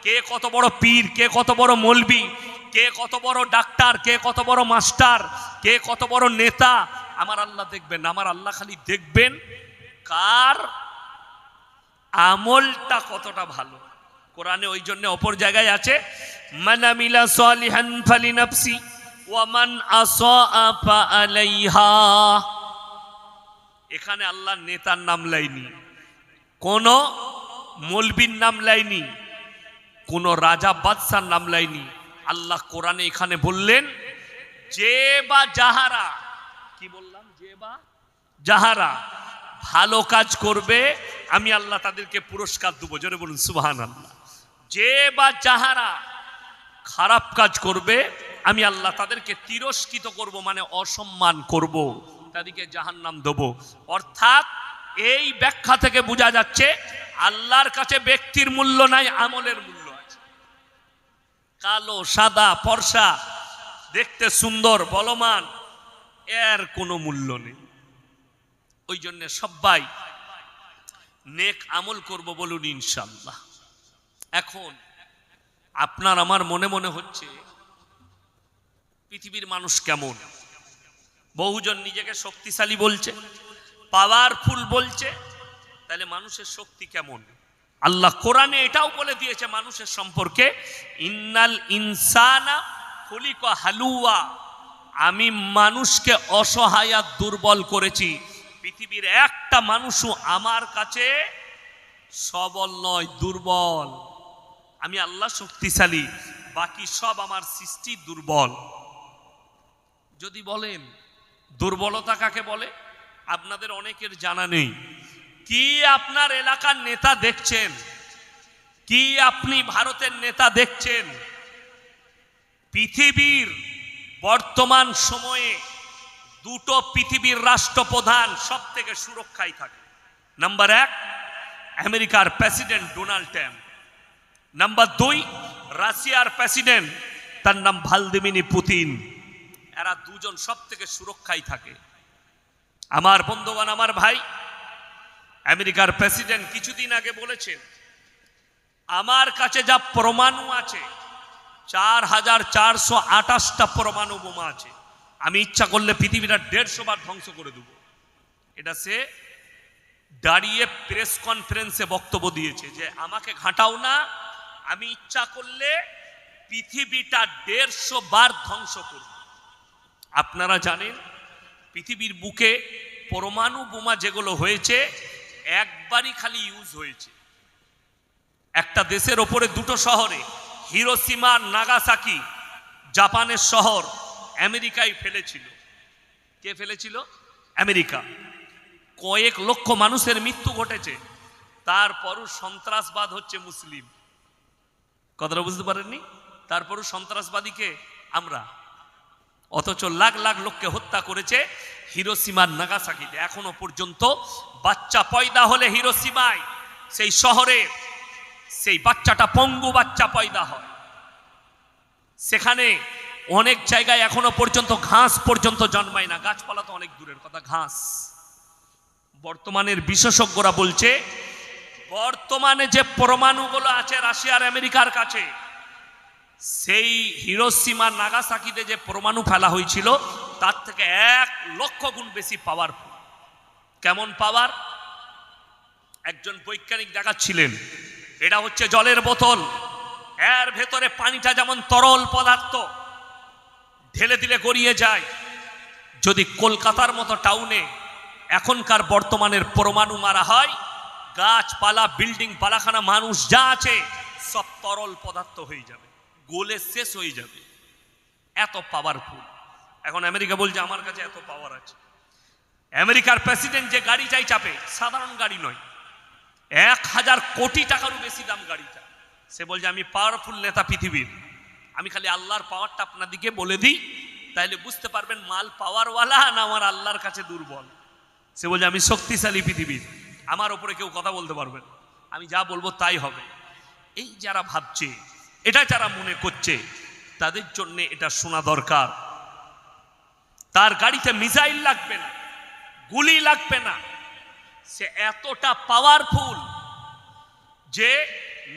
কে কত বড় পীর, কে কত বড় মৌলবি, কে কত বড় ডাক্তার, কে কত বড় মাস্টার, কে কত বড় নেতা, আমার আল্লাহ দেখবেন। আমার আল্লাহ খালি দেখবেন কার আমলটা কতটা ভালো। কোরআনে ওই জন্য অপর জায়গায় আছে, মান আমিলা সালিহান ফালিনাফসি ওয়া মান আসা ফাআলাইহা। এখানে আল্লাহ নেতার নাম লাইনি, কোন মৌলবীর নাম লাইনি, কোন রাজা বাদশার নাম লাইনি। আল্লাহ কোরআনে এখানে বললেন যে বা যাহারা, কি বললাম, যে বা যাহারা ভালো কাজ করবে আমি আল্লাহ তাদেরকে পুরস্কার দেবো। জোরে বলুন সুবহানাল্লাহ। যে বা যাহারা খারাপ কাজ করবে আমি আল্লাহ তাদেরকে তিরস্কৃত করব, মানে অসম্মান করব, তাদেরকে জাহান্নাম দেব। অর্থাৎ এই ব্যাখ্যা থেকে বোঝা যাচ্ছে আল্লাহর কাছে ব্যক্তির মূল্য নাই, আমলের মূল্য আছে। কালো, সাদা, ফর্সা, দেখতে সুন্দর, বলবান, এর কোনো মূল্য নেই। ওই জন্য সবাই নেক আমল করব, বলুন ইনশাআল্লাহ। এখন আপনার আমার মনে মনে হচ্ছে পৃথিবীর মানুষ কেমন? বহুজন নিজেকে শক্তিশালী বলছে, পাওয়ারফুল বলছে, তাহলে মানুষের শক্তি কেমন? আল্লাহ কোরআনে এটাও বলে দিয়েছে মানুষের সম্পর্কে, ইন্নাল ইনসানা খুলিকা হালুয়া, আমি মানুষকে অসহায় আর দুর্বল করেছি। পৃথিবীর একটা মানুষও আমার কাছে সবল নয়, দুর্বল। আমি আল্লাহ শক্তিশালী, বাকি সব আমার সৃষ্টি দুর্বল। যদি বলেন দুর্বলতা কাকে বলে, আপনাদের অনেকের জানা নেই। কি আপনার এলাকার নেতা দেখছেন, কি আপনি ভারতের নেতা দেখছেন? পৃথিবীর বর্তমান সময়ে দুটো পৃথিবীর রাষ্ট্রপ্রধান সব থেকে সুরক্ষায় থাকে। নাম্বার 1 আমেরিকার প্রেসিডেন্ট ডোনাল্ড ট্রাম্প, নাম্বার 2 রাশিয়ার প্রেসিডেন্ট, তার নাম ভ্লাদিমির পুতিন। এরা দুজন সব থেকে সুরক্ষায় থাকে। আমার বন্ধুগণ, আমার ভাই, আমেরিকার প্রেসিডেন্ট কিছুদিন আগে বলেছেন আমার কাছে যা পরমাণু আছে 4428টা পরমাণু বোমা আছে, আমি ইচ্ছা করলে পৃথিবীটা 150 বার ধ্বংস করে দেব। এটা সে দাঁড়িয়ে প্রেস কনফারেন্সে বক্তব্য দিয়েছে যে আমাকে ঘাঁটাও না, আমি ইচ্ছা করলে পৃথিবীটা 150 বার ধ্বংস করব। আপনারা জানেন পৃথিবীর বুকে পরমাণু বোমা যেগুলো হয়েছে একবারই খালি ইউজ হয়েছে। একটা দেশের ওপরে দুটো শহরে, হিরোশিমা নাগাসাকি, জাপানের শহর, আমেরিকায় ফেলেছিল। কে ফেলেছিল? আমেরিকা। কয়েক লক্ষ মানুষের মৃত্যু ঘটেছে। তারপরও সন্ত্রাসবাদ হচ্ছে মুসলিম। কথাটা বুঝতে পারেননি? তারপরও সন্ত্রাসবাদীকে আমরা, অথচ লাখ লাখ লোককে হত্যা করেছে হিরোশিমা নাগাসাকিতে। এখনো পর্যন্ত বাচ্চা পয়দা হলে হিরোশিমায়, সেই শহরে, সেই বাচ্চাটা পঙ্গু বাচ্চা পয়দা হয়। সেখানে অনেক জায়গায় এখনো পর্যন্ত ঘাস পর্যন্ত জন্মায় না, গাছপালা তো অনেক দূরের কথা, ঘাস। বর্তমানের বিশেষজ্ঞরা বলছে বর্তমানে যে পরমাণুগুলো আছে রাশিয়ার আমেরিকার কাছে, সেই হিরোশিমা নাগাসাকিতে যে পরমাণু ফেলা হয়েছিল তার থেকে 1 লক্ষ গুণ বেশি পাওয়ারফুল। কেমন পাওয়ার? একজন বৈজ্ঞানিক দেখাচ্ছিলেন, এটা হচ্ছে জলের বোতল, এর ভেতরে পানিটা যেমন তরল পদার্থ, ঢেলে দিলে গড়িয়ে যায়। যদি কলকাতার মতো টাউনে এখনকার বর্তমানের পরমাণু মারা হয়, গাছপালা, বিল্ডিং, বালাখানা, মানুষ যা আছে সব তরল পদার্থ হয়ে যাবে, গোলে শেষ হয়ে যাবে। এত পাওয়ারফুল। এখন আমেরিকা বলছে আমার কাছে এত পাওয়ার আছে। আমেরিকার প্রেসিডেন্ট যে গাড়ি চাই চাপে, সাধারণ গাড়ি নয়, 1000 কোটি টাকারও বেশি দাম গাড়িটা। সে বলছে আমি পাওয়ারফুল নেতা পৃথিবীর। আমি খালি আল্লাহর পাওয়ারটা আপনাদেরকে বলে দিই, তাইলে বুঝতে পারবেন মাল পাওয়ারওয়ালা না আমার আল্লাহর কাছে দুর্বল। সে বলছে আমি শক্তিশালী পৃথিবীর, আমার ওপরে কেউ কথা বলতে পারবেন, আমি যা বলবো তাই হবে। এই যারা ভাবছে, এটা যারা মনে করছে, তাদের জন্য এটা শোনা দরকার। তার গাড়িতে মিসাইল লাগবে না, গুলি লাগবে না, সে এতটা পাওয়ারফুল যে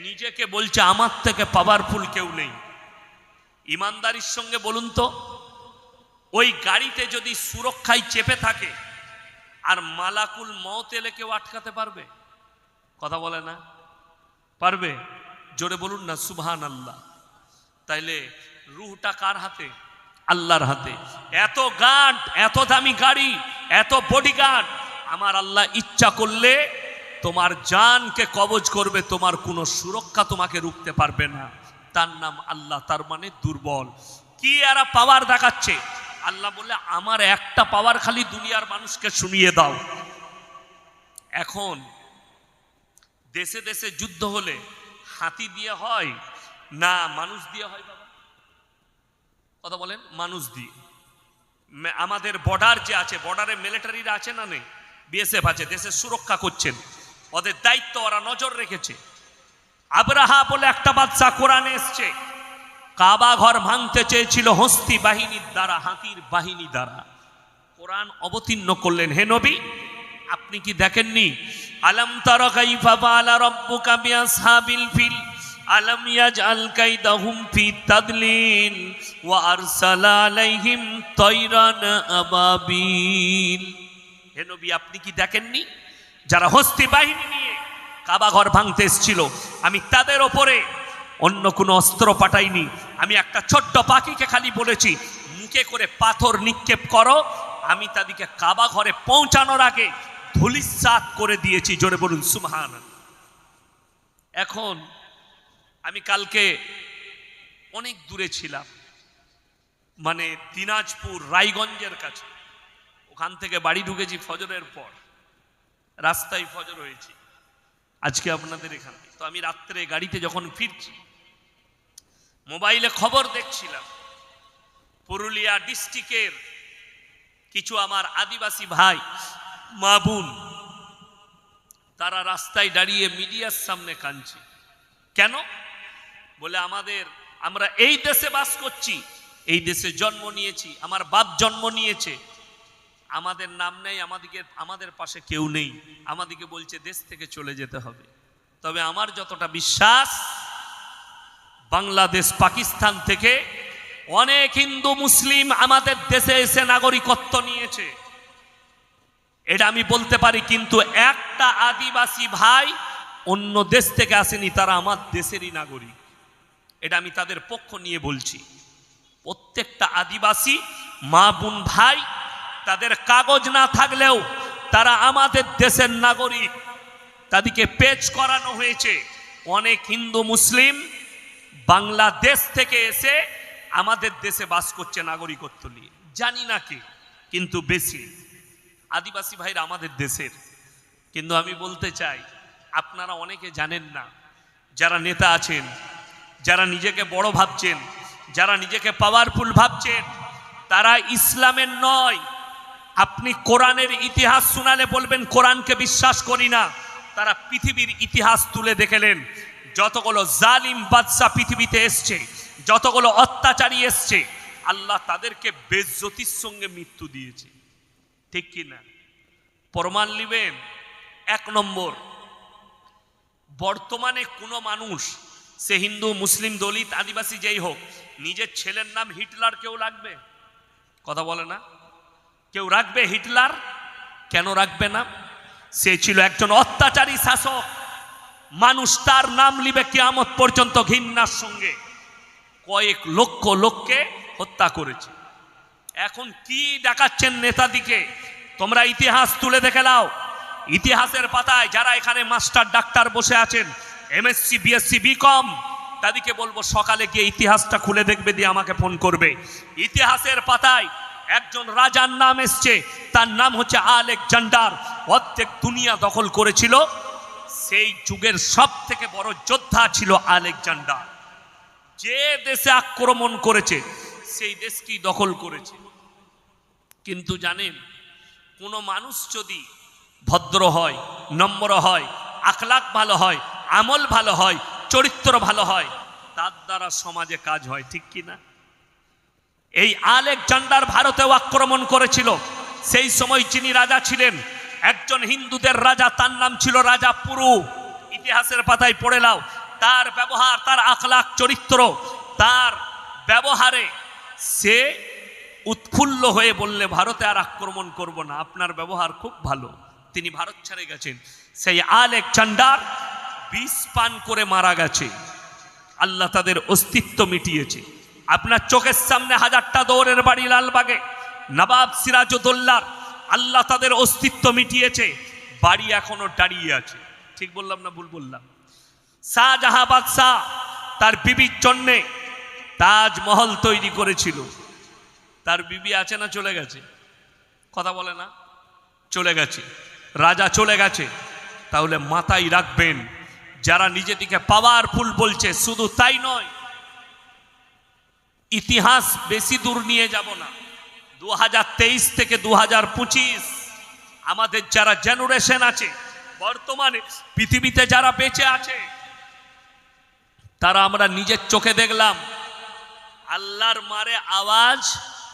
নিজেকে বলছে আমার থেকে পাওয়ারফুল কেউ নেই। ইমানদারির সঙ্গে বলুন তো, ওই গাড়িতে যদি সুরক্ষায় চেপে থাকে আর মালাকুল মউত এলে কেউ আটকাতে পারবে? কথা বলে না, পারবে? জোরে বলুন না সুবহানাল্লাহ। তাইলে রূহটা কার হাতে? আল্লাহর হাতে। এত গার্ড, এত দামি গাড়ি, এত বডিগার্ড, আমার আল্লাহ ইচ্ছা করলে তোমার জানকে কবজ করবে, তোমার কোনো সুরক্ষা তোমাকে রুখতে পারবে না। তার নাম আল্লাহ, তার মানে দুর্বল। কি এরা পাওয়ার দেখাচ্ছে? আল্লাহ বলে আমার একটা পাওয়ার খালি দুনিয়ার মানুষকে শুনিয়ে দাও। এখন দেশে দেশে যুদ্ধ হলে হাতি দিয়ে হয় না মানুষ দিয়ে হয়? বাবা কথা বলেন, মানুষ দিয়ে। আমাদের বর্ডার যে আছে, বর্ডারে মিলিটারিরা আছে না নেই? বিএসএফ আছে, দেশের সুরক্ষা করছেন, ওদের দায়িত্ব ওরা নজর রেখেছে। আবরাহা বলে একটা বাদশা, কোরআনে এসছে, কাবা ঘর ভাঙতে চেয়েছিল হস্তি বাহিনীর দ্বারা, হাতির বাহিনী দ্বারা। কোরআন অবতীর্ণ করলেন, হে নবী আপনি কি দেখেননি? আলাম তারা কাইফা ফাআলা রাব্বুকা বিআসহাবিল ফিল আলাম ইয়াজআল কাইদাহুম ফি তাদলিল ওয়া আরসালা আলাইহিম তায়রান আবাবিল। হে নবী আপনি কি দেখেননি যারা হস্তি বাহিনী নিয়ে কাবা ঘর ভাঙতে এসেছিল, আমি তাদের ওপরে অন্য কোনো অস্ত্র পাঠাইনি, আমি একটা ছোট্ট পাখিকে খালি বলেছি মুখে করে পাথর নিক্ষেপ করো, আমি তাদেরকে কাবা ঘরে পৌঁছানোর আগে ধূলিসাৎ করে দিয়েছি। জোরে বলুন সুবহানাল্লাহ। এখন আমি কালকে অনেক দূরে ছিলাম, মানে দিনাজপুর রায়গঞ্জের কাছে, ওখান থেকে বাড়ি ঢুকেছি ফজরের পর, রাস্তায় ফজর হয়েছে আজকে আপনাদের এখানে। তো আমি রাত্রে গাড়িতে যখন ফিরছি মোবাইলে খবর দেখছিলাম, পুরুলিয়া ডিস্ট্রিক্টের কিছু আমার আদিবাসী ভাই মা বোন তারা রাস্তায় দাঁড়িয়ে মিডিয়ার সামনে কাঁদছে। কেন? বলে আমরা এই দেশে বাস করছি, এই দেশে জন্ম নিয়েছি, আমার বাপ জন্ম নিয়েছে, আমাদের নাম নেই, আমাদের পাশে কেউ নেই, আমাদেরকে বলছে দেশ থেকে চলে যেতে হবে। তবে আমার যতটা বিশ্বাস, বাংলাদেশ পাকিস্তান থেকে অনেক হিন্দু মুসলিম আমাদের দেশে এসে নাগরিকত্ব নিয়েছে, এটা আমি বলতে পারি। কিন্তু একটা আদিবাসী ভাই অন্য দেশ থেকে আসেনি, তারা আমার দেশেরই নাগরিক, এটা আমি তাদের পক্ষ নিয়ে বলছি। প্রত্যেকটা আদিবাসী মা বোন ভাই, তাদের কাগজ না থাকলেও তারা আমাদের দেশের নাগরিক, তাদেরকে পেশ করানো হয়েছে। অনেক হিন্দু মুসলিম বাংলাদেশ থেকে এসে আমাদের দেশে বাস করছে নাগরিকত্ব নিয়ে, জানি না কি, কিন্তু বেশি আদিবাসী ভাইরা আমাদের দেশের। কিন্তু আমি বলতে চাই, আপনারা অনেকে জানেন না, যারা নেতা আছেন, যারা নিজেকে বড় ভাবছেন, যারা নিজেকে পাওয়ারফুল ভাবছেন, তারা ইসলামের নয়। আপনি কোরআনের ইতিহাস শোনালে বলবেন কোরআনকে বিশ্বাস করি না। তারা পৃথিবীর ইতিহাস তুলে দেখলেন, যতগুলো জালিম বাদশা পৃথিবীতে এসছে, যতগুলো অত্যাচারী এসছে, আল্লাহ তাদেরকে বেইজ্জতির সঙ্গে মৃত্যু দিয়েছে, ঠিক কি না? প্রমাণ নেবেন। 1 নম্বর, বর্তমানে কোনো মানুষ, সে হিন্দু মুসলিম দলিত আদিবাসী যেই হোক, নিজের ছেলের নাম হিটলার কেউ রাখবে? কথা বলে না, কেউ রাখবে হিটলার? কেন রাখবে না? সে ছিল একজন অত্যাচারী শাসক, মানুষ তার নাম লিবে কিয়ামত পর্যন্ত ঘৃণার সঙ্গে। কয়েক লক্ষ লোককে হত্যা করেছে। এখন কি দেখাচ্ছেন নেতাদিকে? তোমরা ইতিহাস তুলে দেখে নাও। ইতিহাসের পাতায় যারা এখানে মাস্টার ডাক্তার বসে আছেন, এমএসসি বিএসসি বিকম, তাদেরকে বলবো সকালে গিয়ে ইতিহাসটা খুলে দেখবে, দিয়ে আমাকে ফোন করবে। ইতিহাসের পাতায় একজন রাজার নাম এসছে, তার নাম হচ্ছে আলেকজান্ডার, অর্ধেক দুনিয়া দখল করেছিল। সেই যুগের সব থেকে বড় যোদ্ধা ছিল আলেকজান্ডার। যে দেশে আক্রমণ করেছে সেই দেশকেই দখল করেছে। কিন্তু জানেন, কোনো মানুষ যদি ভদ্র হয়, নম্র হয়, আখলাক ভালো হয়, আমল ভালো হয়, চরিত্র ভালো হয়, তার দ্বারা সমাজে কাজ হয়, ঠিক কি না? এই আলেকজান্ডার ভারতেও আক্রমণ করেছিল। সেই সময় যিনি রাজা ছিলেন, একজন হিন্দুদের রাজা, তার নাম ছিল রাজা পুরু। ইতিহাসের পাতায় পড়ে নাও, তার ব্যবহার, তার আখলাক চরিত্র, তার ব্যবহারে সে উৎফুল্ল হয়ে বললে ভারতে আর আক্রমণ করব না, আপনার ব্যবহার খুব ভালো। তিনি ভারত ছেড়ে গেছেন। সেই আলেকজান্ডার বিষ পান করে মারা গেছে, আল্লাহ তাদের অস্তিত্ব মিটিয়েছে। আপনার চোখের সামনে হাজারটা দৌড়ের বাড়ি লালবাগে, নবাব সিরাজউদ্দৌলার আল্লাহ তাদের অস্তিত্ব মিটিয়েছে, বাড়ি এখনো দাঁড়িয়ে আছে। ঠিক বললাম না ভুল বললাম? শাহজাহান বাদশাহ তার বিবির জন্যে তাজমহল তৈরি করেছিল। তার বিবি আছে না চলে গেছে? কথা বলে না? চলে গেছে, রাজা চলে গেছে। তাহলে মাথায় রাখবেন, যারা নিজেদিকে পাওয়ারফুল বলছে, শুধু তাই নয়, ইতিহাস বেশি দূর নিয়ে যাব না, 2023 থেকে 2025 আমাদের যারা জেনারেশন আছে, বর্তমানে পৃথিবীতে যারা বেঁচে আছে, তারা আমরা নিজের চোখে দেখলাম আল্লাহর মারে আওয়াজ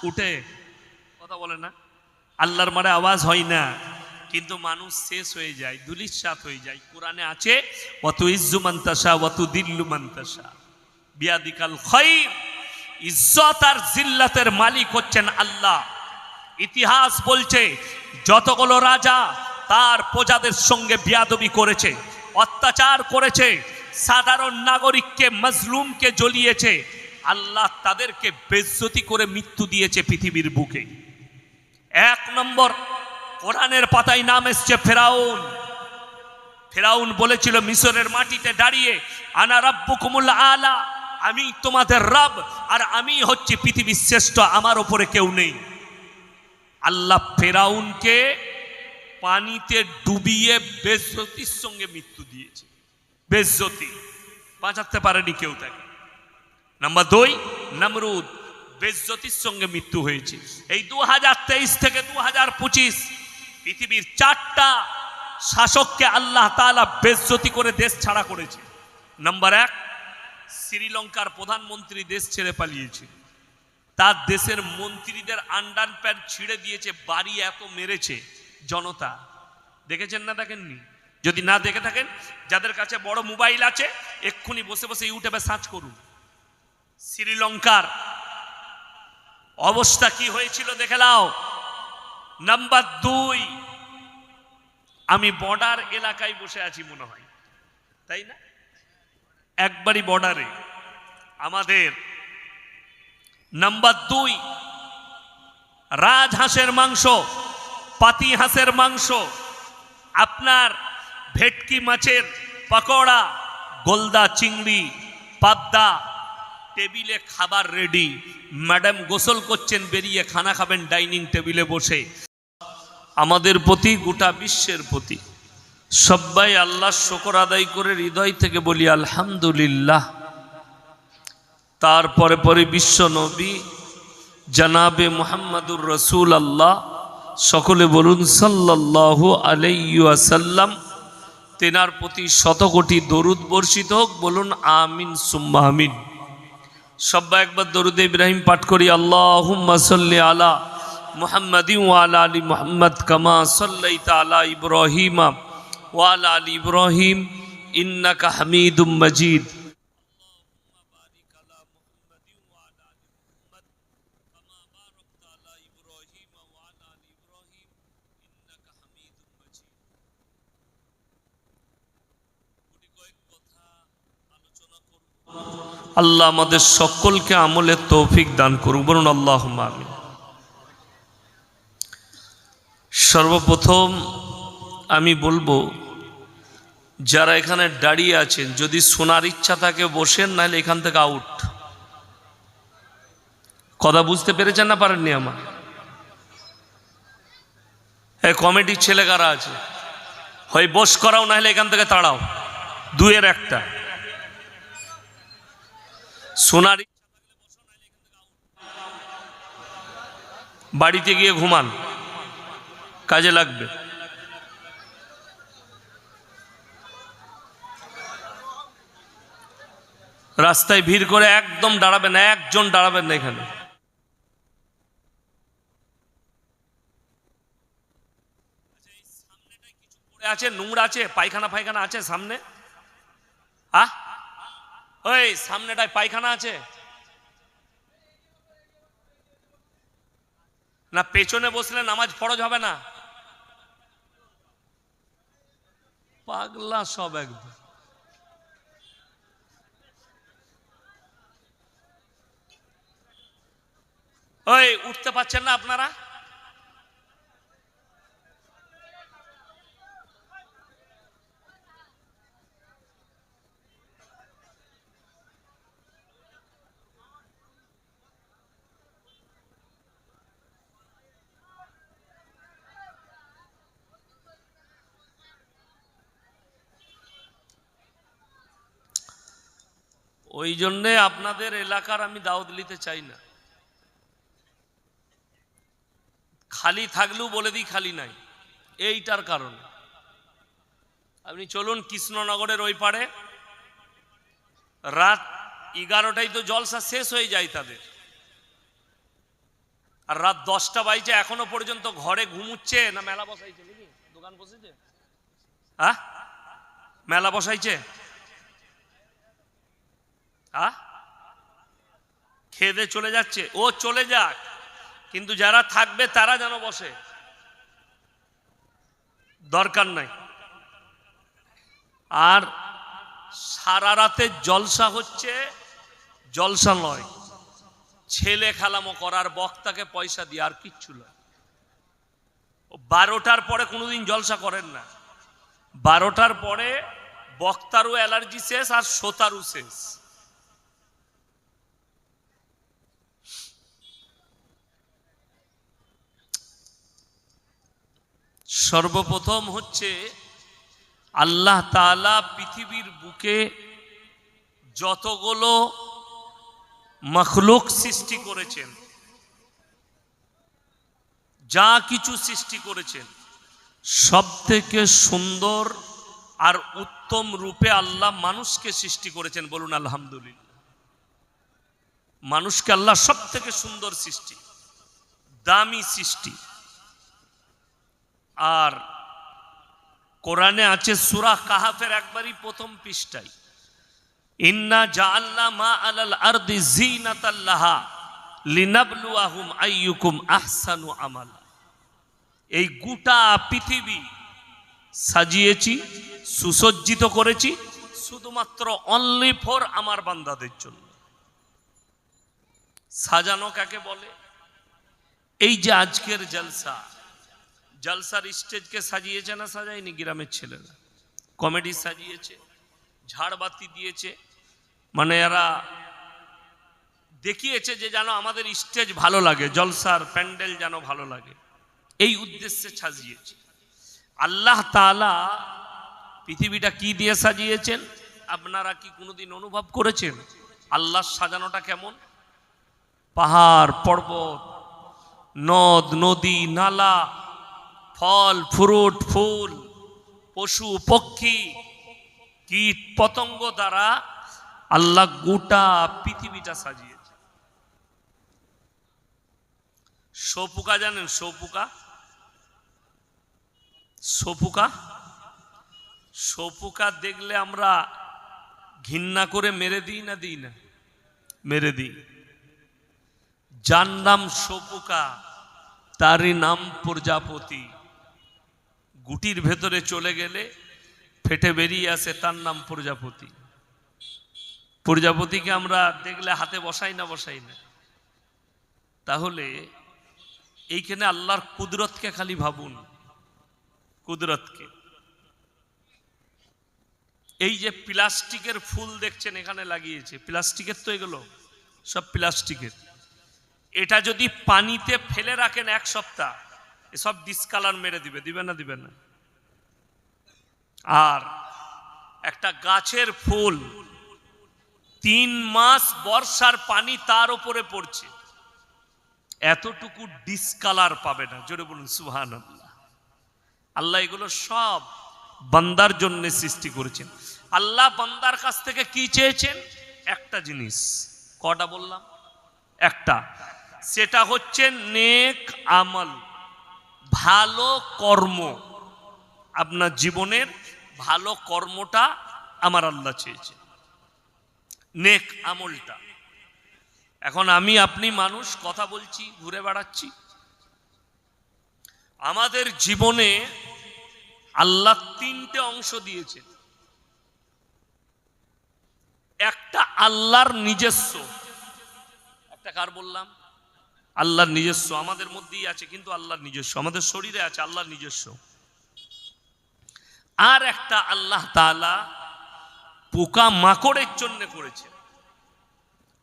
উঠে, কথা বলে না, আল্লাহর মারে আওয়াজ হয় না, কিন্তু মানুষ শেষ হয়ে যায়, দুলিশাত হয়ে যায়। কোরআনে আছে ওয়াতু ইজ্জু মান তাশা ওয়াতু দিল্লু মান তাশা বিয়াদিকাল খায়র। ইজ্জত আর জিল্লাতের মালিক হচ্ছেন আল্লাহ। ইতিহাস বলছে যতগুলো রাজা তার প্রজাদের সঙ্গে বিয়াদবি করেছে, অত্যাচার করেছে, সাধারণ নাগরিককে, মজলুমকে জ্বলিয়েছে, আল্লাহ তাদেরকে বেইজ্জতি করে মৃত্যু দিয়েছে পৃথিবীর বুকে। 1 নম্বর, কোরআনের পাতায় নাম এসছে ফেরাউন। ফেরাউন বলেছিল মিশরের মাটিতে দাঁড়িয়ে, আনা রাব্বুকুমুল আলা, আমি তোমাদের রব, আর আমি হচ্ছি পৃথিবীর শ্রেষ্ঠ, আমার উপরে কেউ নেই। আল্লাহ ফেরাউনকে পানিতে ডুবিয়ে বেইজ্জতির সঙ্গে মৃত্যু দিয়েছে। বেইজ্জতি, বাঁচাতে পারেনি কেউ তাকে। নাম্বার 2, নমরুদ, বেইজ্জতির সঙ্গে মৃত্যু হয়েছে। এই 2023 থেকে 2025 পৃথিবীর 4টা শাসককে আল্লাহ তাআলা বেইজ্জতি করে দেশ ছাড়া করেছে। নাম্বার 1, শ্রীলঙ্কার প্রধানমন্ত্রী দেশ ছেড়ে পালিয়েছে, তার দেশের মন্ত্রীদের আন্ডার প্যান্ট ছিঁড়ে দিয়েছে, বাড়ি এত মেরেছে জনতা। দেখেছেন না দেখেননি? যদি না দেখে থাকেন, যাদের কাছে বড় মোবাইল আছে এক্ষুনি বসে বসে ইউটিউবে সার্চ করুন, শ্রীলঙ্কার অবস্থা কি হয়েছিল দেখে নাও। নাম্বার 2, আমি বর্ডার এলাকায় বসে আছি মনে হয়, তাই না? একবারই বর্ডারে আমাদের। নাম্বার 2, রাজহাঁসের মাংস, পাতি হাঁসের মাংস, আপনার ভেটকি মাছের পকোড়া, গোলদা চিংড়ি, পাবদা, টেবিলে খাবার রেডি, ম্যাডাম গোসল করছেন, বেরিয়ে খানা খাবেন ডাইনিং টেবিলে বসে। আমাদের প্রতি, গোটা বিশ্বের প্রতি সবাই আল্লাহর শুকর আদায় করে হৃদয় থেকে বলি আলহামদুলিল্লাহ। তারপরে পরে বিশ্ব নবী জনাবে মুহাম্মদুর রসুল আল্লাহ, সকলে বলুন সাল্লাল্লাহু আলাইহি ওয়াসাল্লাম। তেনার প্রতি 100 কোটি দরুদ বর্ষিত হোক, বলুন আমিন সুম্মা আমিন। সবাই একবার দরুদ ইব্রাহিম পাঠ করি। আল্লাহুম্মা সাল্লি আলা মুহাম্মাদিন ওয়া আলা আলি মুহাম্মদ কামা সাল্লাইতা আলা ইব্রাহিম ওয়া আলা আলি ইব্রাহিম ইন্নাকা হামিদুম মাজিদ। আল্লাহ আমাদের সকলকে আমলের তৌফিক দান করুন, বলুন আল্লাহুম্মা আমিন। সর্বপ্রথম আমি বলবো, যারা এখানে দাঁড়িয়ে আছেন, যদি শোনার ইচ্ছা থাকে বসেন, নাহলে এখান থেকে আউট। কথা বুঝতে পেরেছেন না পারেননি? আমার এই কমিটির ছেলে কারা আছে, হয় বস করাও, নাহলে এখান থেকে তাড়াও, 2-এর একটা। শোনার বাড়িতে গিয়ে ঘুমান, কাজে লাগবে। রাস্তায় ভিড় করে একদম দাঁড়াবেন না, একজন দাঁড়াবেন না এখানে। আছে নোংরা আছে, পায়খানা ফায়খানা আছে সামনে, ওই সামনেটায় পায়খানা আছে না? পেছনে বসলে নামাজ ফরজ হবে না? পাগলা সব একদম। ওই উঠতে পারছেন না আপনারা? ওই জন্যে আপনাদের এলাকার আমি দাওয়াত নিতে চাই না। খালি থাকলেও বলে দিই খালি নাই, এইটার কারণে। আপনি চলুন কৃষ্ণনগরের ওই পারে, রাত 11টায় তো জলসা শেষ হয়ে যায় তাদের, আর রাত 10টা বাজছে এখনো পর্যন্ত ঘরে ঘুমুচ্ছে না? মেলা বসাইছে নাকি? দোকান বসেছে? হ্যাঁ, মেলা বসাইছে? হ্যাঁ, খেয়ে চলে যাচ্ছে। ও চলে যাক, কিন্তু যারা থাকবে তারা যেন বসে, দরকার নাই। আর সারা রাতে জলসা হচ্ছে, জলসা নয়, ছেলে খেলামো করার, বক্তাকে পয়সা দিয়ে, আর কিচ্ছু নয়। 12টার পরে কোনোদিন জলসা করেন না। 12টার পরে বক্তারও অ্যালার্জি শেষ আর শ্রোতারও শেষ। সর্বপ্রথম হচ্ছে আল্লাহ তাআলা পৃথিবীর বুকে যতগুলো মখলুক সৃষ্টি করেছেন, যা কিছু সৃষ্টি করেছেন, সব থেকে সুন্দর আর উত্তম রূপে আল্লাহ মানুষকে সৃষ্টি করেছেন। বলুন আলহামদুলিল্লাহ। মানুষকে আল্লাহ সব থেকে সুন্দর সৃষ্টি, দামি সৃষ্টি। আর কোরআনে আছে সূরা কাহাফের একবারই প্রথম পৃষ্ঠায়, ইন্না জাআলনা মা আলাল আরদি যিনাতাল লাহা লিনাবলুয়াহুম আইয়ুকুম আহসানু আমালা। এই গোটা পৃথিবী সাজিয়েছি, সুসজ্জিত করেছি শুধুমাত্র অনলি ফর আমার বান্দাদের জন্য। সাজানো কাকে বলে? এই যে আজকের জলসা, জলসার স্টেজকে সাজিয়েছে না সাজায়নি? গ্রামের ছেলেরা কমেডি সাজিয়েছে, ঝাড়বাতি দিয়েছে, মানে এরা দেখিয়েছে যে যেন আমাদের স্টেজ ভালো লাগে, জলসার প্যান্ডেল যেন ভালো লাগে, এই উদ্দেশ্যে সাজিয়েছে। আল্লাহ তাআলা পৃথিবীটা কি দিয়ে সাজিয়েছেন আপনারা কি কোনোদিন অনুভব করেছেন? আল্লাহর সাজানোটা কেমন? পাহাড় পর্বত, নদ নদী, নালা, ফল ফ্রুট, ফুল, পশু পক্ষী, কীট পতঙ্গ দ্বারা আল্লাহ গোটা পৃথিবীটা সাজিয়েছে। শোপুকা জানেন? শোপুকা, শোপুকা, শোপুকা দেখলে আমরা ঘৃণা করে মেরে দিই না? দিই না? মেরে দিই। যার নাম শোপুকা তারই নাম প্রজাপতি। গুটির ভেতরে চলে গেলে ফেটে বেরিয়ে আসে, তার নাম প্রজাপতি। প্রজাপতিকে আমরা দেখলে হাতে বসাই না? বসাই না? তাহলে এইখানে আল্লাহর কুদরতকে খালি ভাবুন, কুদরতকে। এই যে প্লাস্টিকের ফুল দেখছেন এখানে লাগিয়েছে, প্লাস্টিকের তো, এগুলো সব প্লাস্টিকের। এটা যদি পানিতে ফেলে রাখেন 1 সপ্তাহ, এসব ডিসকালার মেরে দিবে। দিবে না? দিবে না? আর একটা গাছের ফুল 3 মাস বর্ষার পানি তার উপরে পড়ছে, এতটুকু ডিসকালার পাবে না। জোরে বলুন সুবহানাল্লাহ। আল্লাহ এগুলো সব বান্দার জন্য সৃষ্টি করেছেন। আল্লাহ বান্দার কাছ থেকে কি চেয়েছেন? একটা জিনিস। কটা বললাম? একটা। সেটা হচ্ছে নেক আমল, ভালো কর্ম। আপনার জীবনের ভালো কর্মটা আমার আল্লাহ চেয়েছে। নেক আমলটা। এখন আমি আপনি মানুষ কথা বলছি, ঘুরে বেড়াচ্ছি। আমাদের জীবনে আল্লাহ তিনটে অংশ দিয়েছে। একটা আল্লাহর নিজস্ব, একটা কার বললাম? আল্লাহর নিজস্ব। আমাদের মধ্যেই আছে কিন্তু আল্লাহর নিজস্ব, আমাদের শরীরে আছে আল্লাহর নিজস্ব। আর একটা আল্লাহ তাআলা পোকা মাকড়ের জন্য করেছে,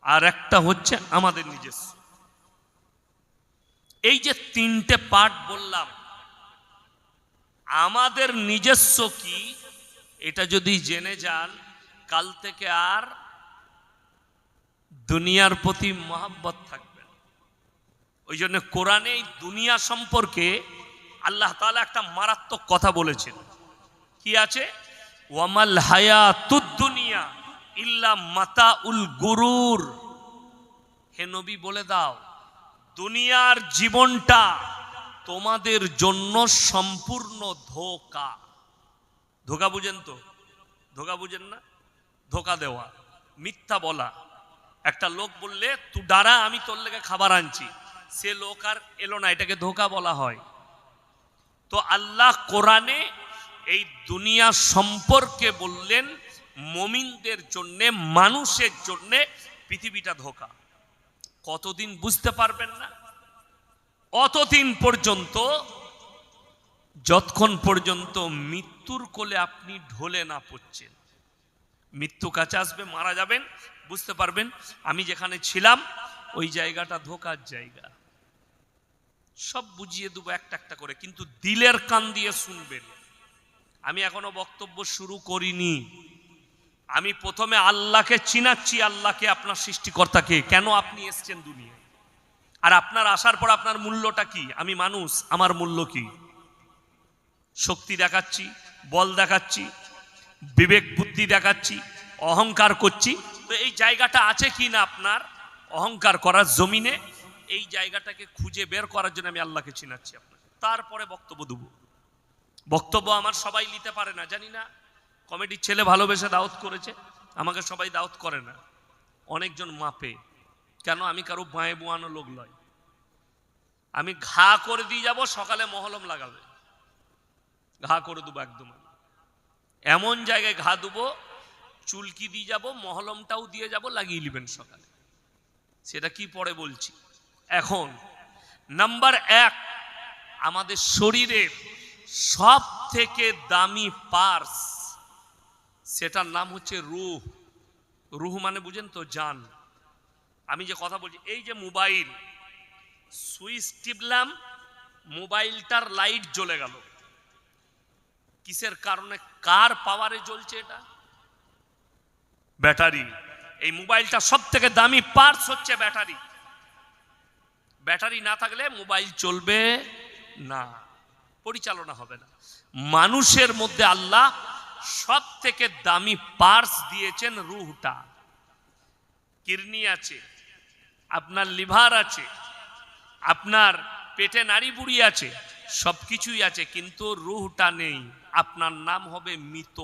আর একটা হচ্ছে আমাদের নিজস্ব। এই যে তিনটে পার্ট বললাম, আমাদের নিজস্ব কি এটা যদি জেনে যান, কাল থেকে আর দুনিয়ার প্রতি মহব্বত থাকবে না। ওই জন্য কোরআনে এই দুনিয়া সম্পর্কে আল্লাহ তাআলা একটা মারাত্মক কথা বলেছেন। কি আছে? ওয়ামাল হায়াতুদ দুনিয়া ইল্লা মাতাউল গুরুর। হে নবী বলে দাও, দুনিয়ার জীবনটা তোমাদের জন্য সম্পূর্ণ ধোঁকা। ধোঁকা বুঝেন তো? ধোঁকা বুঝেন না? ধোঁকা দেওয়া, মিথ্যা বলা। একটা লোক বললে তুই দাঁড়া, আমি তোর লেগে খাবার আনছি, সে লোক আর এলো না, এটাকে ধোঁকা বলা হয়। তো আল্লাহ কোরআনে এই দুনিয়া সম্পর্কে বললেন, মুমিনদের জন্য, মানুষের জন্য পৃথিবীটা ধোঁকা। কতদিন বুঝতে পারবেন না? অতদিন পর্যন্ত, যতক্ষণ পর্যন্ত মৃত্যুর কোলে আপনি ঢলে না পড়ছেন। মৃত্যু কাছে আসবে, মারা যাবেন, বুঝতে পারবেন আমি যেখানে ছিলাম ওই জায়গাটা ধোঁকার জায়গা। সব বুঝিয়ে দেবো একটা একটা করে, কিন্তু দিলের কান দিয়ে শুনবেন। আমি এখনো বক্তব্য শুরু করিনি। আমি প্রথমে আল্লাহকে চিনাচ্ছি, আল্লাহকে, আপনার সৃষ্টিকর্তাকে। কেন আপনি এসছেন দুনিয়ায়, আর আপনার আসার পর আপনার মূল্যটা কি? আমি মানুষ, আমার মূল্য কি? শক্তি দেখাচ্ছি, বল দেখাচ্ছি, বিবেক বুদ্ধি দেখাচ্ছি, অহংকার করছি। তো এই জায়গাটা আছে কি না আপনার অহংকার করার জমিনে? এই জায়গাটাকে খুঁজে বের করার জন্য আমি আল্লাহকে চিনাচ্ছি আপনাকে, তারপরে বক্তব্য দেব। বক্তব্য আমার সবাই নিতে পারে না, জানি না। কমিটির ছেলে ভালোবেসে দাওয়াত করেছে, আমাকে সবাই দাওয়াত করে না, অনেকজন মাপে। কেন? আমি কারো বাঁয়ে বোয়ানো লোক নয়। আমি ঘা করে দিয়ে যাব, সকালে মহলম লাগাবে, ঘা করে দেবো একদম। এমন জায়গায় ঘা দেবো, চুলকি দিয়ে যাব, মহলমটাও দিয়ে যাব, লাগিয়ে নেবেন সকালে। সেটা কি পরে বলছি। এখন নাম্বার 1, আমাদের শরীরের সব থেকে দামি পার্স, সেটার নাম হচ্ছে রূহ। রূহ মানে বুঝেন তো? জান। আমি যে কথা বলছি, এই যে মোবাইল, সুইচ টিপলাম, মোবাইলটার লাইট জ্বলে গেল, কিসের কারণে? কার পাওয়ারে জ্বলছে? এটা ব্যাটারি। এই মোবাইলটা সব থেকে দামি পার্টস হচ্ছে ব্যাটারি। ব্যাটারি না থাকলে মোবাইল চলবে না, পরিচালনা হবে না। মানুষের মধ্যে আল্লাহ সব থেকে দামি পার্টস দিয়েছেন রূহটা। কিডনি আছে, আপনার লিভার আছে, আপনার পেটে নাড়ি বুড়ি আছে, সবকিছুই আছে, কিন্তু রূহটা নেই। আপনার নাম হবে মৃত।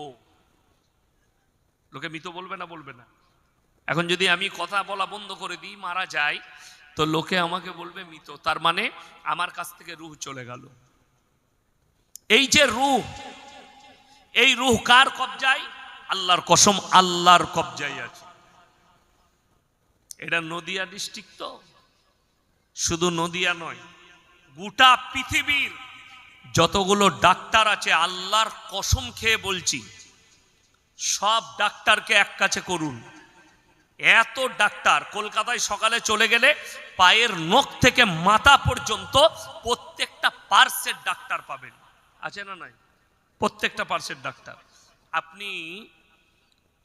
লোকে মৃত বলবে না? বলবে না? এখন যদি আমি কথা বলা বন্ধ করে দিই, মারা যাই, তো লোকে আমাকে বলবে মৃত। তার মানে আমার কাছ থেকে রূহ চলে গেল। এই যে রূহ, এই রূহ কার কবজায়? আল্লাহর কসম, আল্লাহর কবজায় আছে। এটা নদিয়া ডিস্ট্রিক্ট, তো শুধু নদিয়া নয়, গোটা পৃথিবীর যতগুলো ডাক্তার আছে, আল্লাহর কসম খেয়ে বলছি, সব ডাক্তারকে এক কাছে করুন। এত ডাক্তার কলকাতায় সকালে চলে গেলে পায়ের নখ থেকে মাথা পর্যন্ত প্রত্যেকটা পার্সের ডাক্তার পাবেন। আছে না নাই? প্রত্যেকটা পার্সের ডাক্তার। আপনি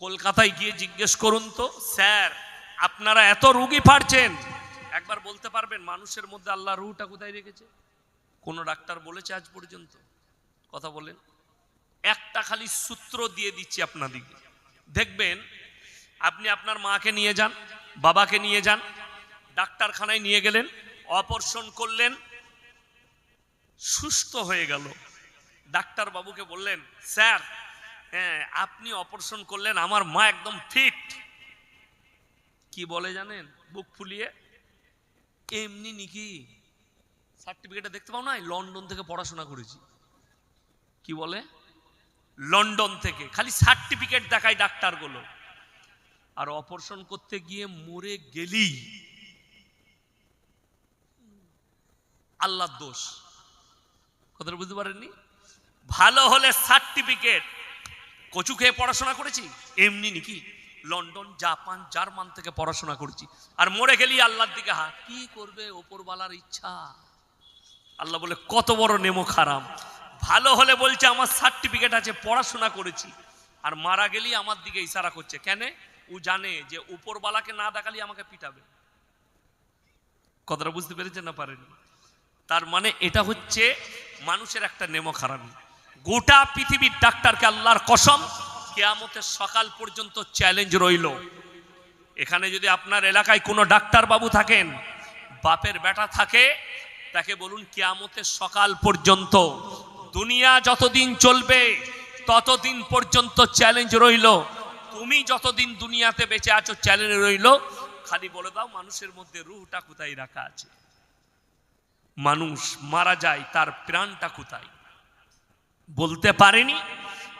কলকাতায় গিয়ে জিজ্ঞেস করুন তো, স্যার আপনারা এত রোগী পাচ্ছেন, একবার বলতে পারবেন মানুষের মধ্যে আল্লাহ রূহটা কোথায় রেখেছে? কোন ডাক্তার বলেছে আজ পর্যন্ত? কথা বলেন। একটা খালি সূত্র দিয়ে দিচ্ছি আপনাদিকে, দেখবেন। আপনি আপনার মাকে নিয়ে যান, বাবাকে নিয়ে যান, ডাক্তারখানায় নিয়ে গেলেন, অপারেশন করলেন, সুস্থ হয়ে গেল। ডাক্তার বাবুকে বললেন, স্যার হ্যাঁ আপনি অপারেশন করলেন, আমার মা একদম ফিট। কি বলে জানেন? বুক ফুলিয়ে, এমনি নাকি সার্টিফিকেটে দেখতে পাও না, লন্ডন থেকে পড়াশোনা করেছি। কি বলে? লন্ডন থেকে। খালি সার্টিফিকেট দেখায় ডাক্তারগুলো। আর অপারেশন করতে গিয়ে মরে গেলি আল্লাহর দোষ। কথাটা বুঝতে পারেননি? ভালো হলে সার্টিফিকেট, কচু খেয়ে পড়াশোনা করেছি, এমনি নাকি লন্ডন, জাপান, জার্মান থেকে পড়াশোনা করেছি, আর মরে গেলি আল্লাহর দিকে হাত। কি করবে? ওপরওয়ালার ইচ্ছা। আল্লাহ বলে কত বড় নেমো খারাম। ভালো হলে বলছে আমার সার্টিফিকেট আছে, পড়াশোনা করেছি, আর মারা গেলি আমার দিকে ইশারা করছে। কেন? ও জানে যে উপরওয়ালাকে না দেখালি আমাকে পিটাবে। কথাটা বুঝতে পেরেছেন না পারেনি? তার মানে এটা হচ্ছে মানুষের একটা নেমো খারামি। গোটা পৃথিবীর ডাক্তারকে আল্লাহর কসম কিয়ামতের সকাল পর্যন্ত চ্যালেঞ্জ রইল। এখানে যদি আপনার এলাকায় কোনো ডাক্তার বাবু থাকেন, বাপের বেটা থাকে, তাকে বলুন কিয়ামতের সকাল পর্যন্ত, দুনিয়া যতদিন চলবে ততদিন পর্যন্ত চ্যালেঞ্জ রইল। তুমি যতদিন দুনিয়াতে বেঁচে আছো চ্যালেঞ্জ রইল। খালি বলে দাও মানুষের মধ্যে রুহটা কোথায় রাখা আছে। মানুষ মারা যায়, তার প্রাণটা কোথায়? বলতে পারেনি,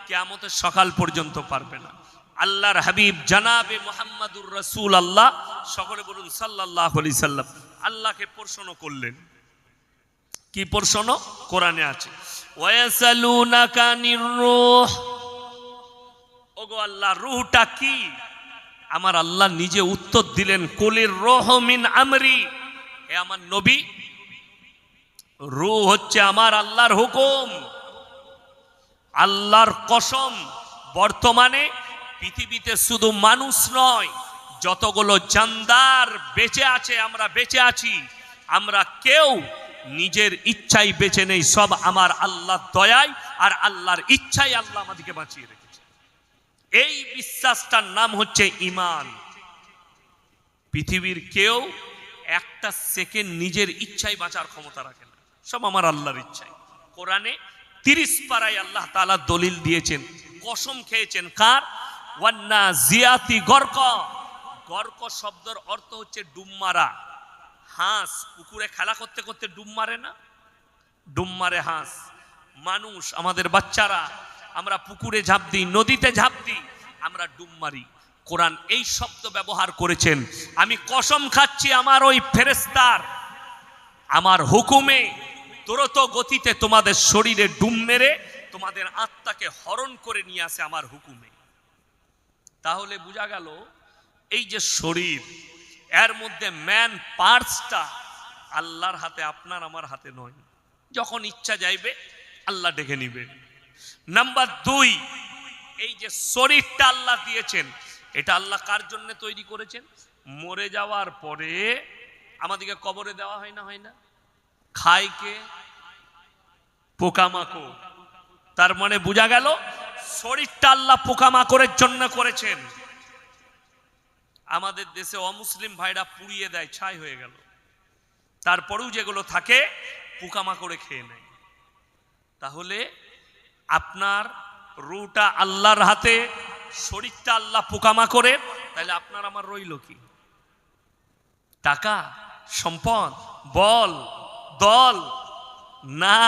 কিয়ামতের সকাল পর্যন্ত পারবে না। আল্লাহর হাবিব জানাবে মুহাম্মাদুর রাসূলুল্লাহ, সকলে বলুন সাল্লাল্লাহু আলাইহি সাল্লাম, আল্লাহকে প্রশ্ন করলেন। কি প্রশ্ন? কোরআনে আছে, ওয়ায়াসালুনাকা আনির রূহ। ওগো আল্লাহ, রূহটা কি? আমার আল্লাহ নিজে উত্তর দিলেন, কুলির রূহু মিন আমরি। হে আমার নবী, রূহ হচ্ছে আমার আল্লাহর হুকুম। আল্লাহর কসম, বর্তমানে পৃথিবীতে শুধু মানুষ নয়, যতগুলো জানদার বেঁচে আছে, আমরা বেঁচে আছি, আমরা কেউ নিজের ইচ্ছাই বেঁচে নেই, সব আমার আল্লাহর দয়ায় আর আল্লাহর ইচ্ছাই আল্লাহ আমাদেরকে বাঁচিয়ে রেখেছে। এই বিশ্বাসটার নাম হচ্ছে ঈমান। পৃথিবীর কেউ একটা সেকেন্ড নিজের ইচ্ছায় বাঁচার ক্ষমতা রাখে না, সব আমার আল্লাহর ইচ্ছায়। কোরআনে 30 পারায় আল্লাহ তাআলা দলিল দিয়েছেন, কসম খেয়েছেন। কার? ওয়ান্নাজিয়াতি গরক। গরক শব্দের অর্থ হচ্ছে ডুব মারা। হাঁস পুকুরে খেলা করতে করতে ডুব মারে না? ডুব মারে হাঁস। মানুষ, আমাদের বাচ্চারা, আমরা পুকুরে ঝাঁপ দিই, নদীতে ঝাঁপ দিই, আমরা ডুব মারি। কোরআন এই শব্দ ব্যবহার করেছেন। আমি কসম খাচ্ছি, আমার ওই ফেরেশতার আমার হুকুমে দ্রুত গতিতে তোমাদের শরীরে ডুব মেরে তোমাদের আত্মাকে হরণ করে নিয়ে আসে আমার হুকুমে। তাহলে বোঝা গেল এই যে শরীর, এর মধ্যে ম্যান পার্টসটা আল্লাহর হাতে, আপনার আমার হাতে নয়। যখন ইচ্ছা যাইবে আল্লাহ ডেকে নিবে। নাম্বার 2, এই যে শরীরটা আল্লাহ দিয়েছেন, এটা আল্লাহ কার জন্য তৈরি করেছেন? মরে যাওয়ার পরে আমাদেরকে কবরে দেওয়া হয় না? হয় না? খায় কে? পোকামাকড়। তার মানে বোঝা গেল শরীরটা আল্লাহ পোকামাকড়ের জন্য করেছেন। আমাদের দেশে অমুসলিম ভাইরা পুড়িয়ে দেয়, ছাই হয়ে গেল, তারপরেও যেগুলো থাকে পোকামাকড়ে খেয়ে নেয়। তাহলে আপনার রুহটা আল্লাহর হাতে, শরীরটা আল্লাহ পোকামাকড়ের, তাহলে আপনার আমার রইল কি? টাকা, সম্পদ, বল, দল? না,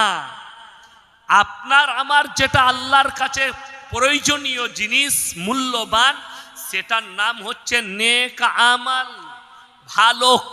আপনার আমার যেটা আল্লাহর কাছে প্রয়োজনীয় জিনিস, মূল্যবান, সেটার নাম হচ্ছে নেক আমাল, ভালো